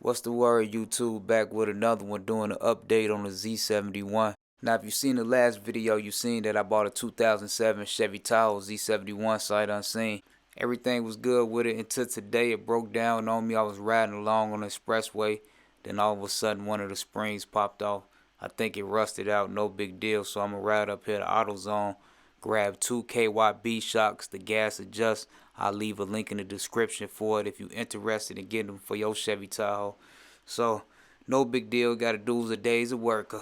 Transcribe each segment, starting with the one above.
What's the word, YouTube? Back with another one, doing an update on the Z71. Now, if you seen the last video, you seen that I bought a 2007 Chevy Tahoe Z71 sight unseen. Everything was good with it until today. It broke down on me. I was riding along on the expressway. Then all of a sudden, one of the springs popped off. I think it rusted out, no big deal. So I'm going to ride up here to AutoZone, grab 2 KYB shocks, the gas adjust. I'll leave a link in the description for it if you're interested in getting them for your Chevy Tahoe. So, no big deal. Got to do the days of work.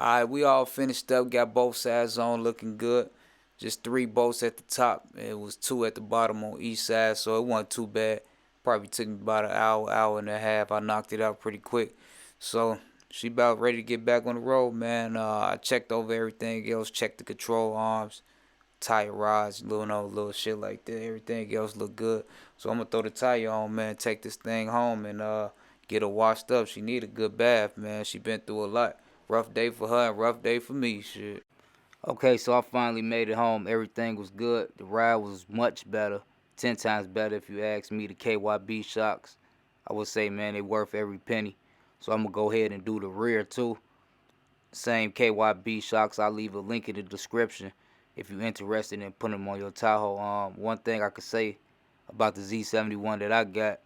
Alright, we all finished up, got both sides on, looking good. Just 3 bolts at the top. It was 2 at the bottom on each side, so it wasn't too bad. Probably took me about an hour and a half. I knocked it out pretty quick. So she about ready to get back on the road, man. I checked over everything else, checked the control arms, tire rods, little shit like that. Everything else looked good. So I'm gonna throw the tire on, man, take this thing home and get her washed up. She need a good bath, man. She been through a lot. Rough day for her and rough day for me, shit. Okay, so I finally made it home. Everything was good. The ride was much better. 10 times better if you ask me. The KYB shocks, I would say, man, they worth every penny. So I'm going to go ahead and do the rear too. Same KYB shocks. I'll leave a link in the description if you're interested in putting them on your Tahoe. One thing I could say about the Z71 that I got,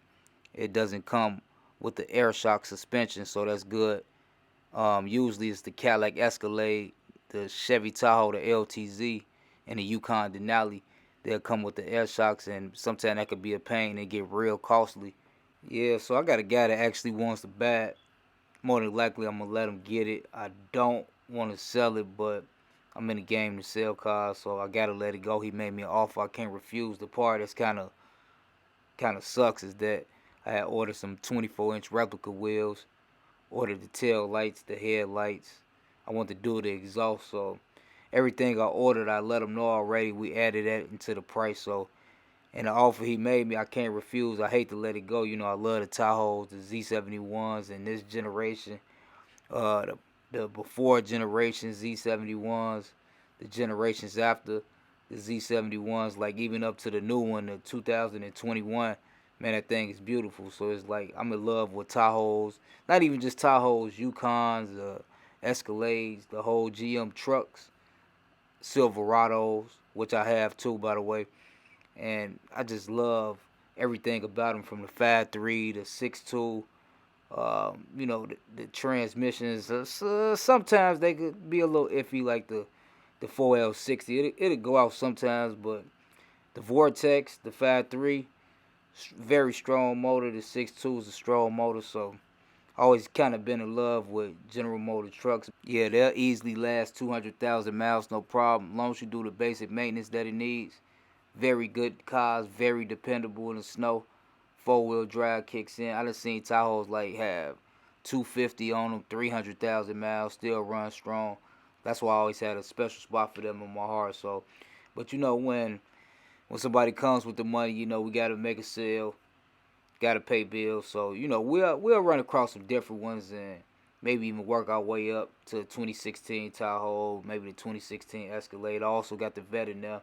it doesn't come with the air shock suspension, so that's good. Usually it's the Cadillac Escalade, the Chevy Tahoe, the LTZ, and the Yukon Denali. They'll come with the air shocks, and sometimes that could be a pain and get real costly. Yeah, so I got a guy that actually wants to buy it. More than likely, I'm going to let him get it. I don't want to sell it, but I'm in the game to sell cars, so I got to let it go. He made me an offer I can't refuse. The part that's kind of sucks is that I had ordered some 24-inch replica wheels, ordered the tail lights, the headlights. I want to do the exhaust, so everything I ordered, I let him know already. We added that into the price, so and the offer he made me, I can't refuse. I hate to let it go. You know, I love the Tahoes, the Z71s, and this generation. The the before generation Z71s, the generations after the Z71s, like even up to the new one, the 2021. Man, that thing is beautiful. So it's like I'm in love with Tahoes. Not even just Tahoes, Yukons, Escalades, the whole GM trucks, Silverados, which I have too, by the way. And I just love everything about them, from the 5.3 to 6.2. The transmissions. Sometimes they could be a little iffy, like the 4L60. It'll go out sometimes, but the Vortex, the 5.3, very strong motor. The 6.2 is a strong motor, so always kind of been in love with General Motors trucks. Yeah, they'll easily last 200,000 miles, no problem, as long as you do the basic maintenance that it needs. Very good cars, very dependable in the snow. 4-wheel drive kicks in. I done seen Tahoes like have 250 on them, 300,000 miles, still run strong. That's why I always had a special spot for them in my heart. So, but when somebody comes with the money, we gotta make a sale, gotta pay bills. So we'll run across some different ones and maybe even work our way up to 2016 Tahoe, maybe the 2016 Escalade. I also got the Vet in there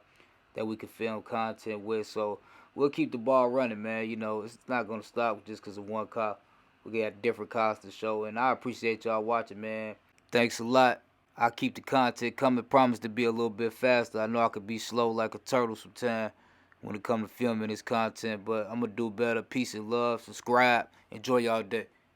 that we can film content with. So we'll keep the ball running, man. It's not gonna stop just because of one car. We got different cars to show, and I appreciate y'all watching, man. Thanks a lot. I'll keep the content coming. Promise to be a little bit faster. I know I could be slow like a turtle sometimes when it comes to filming this content, but I'm gonna do better. Peace and love. Subscribe. Enjoy y'all day.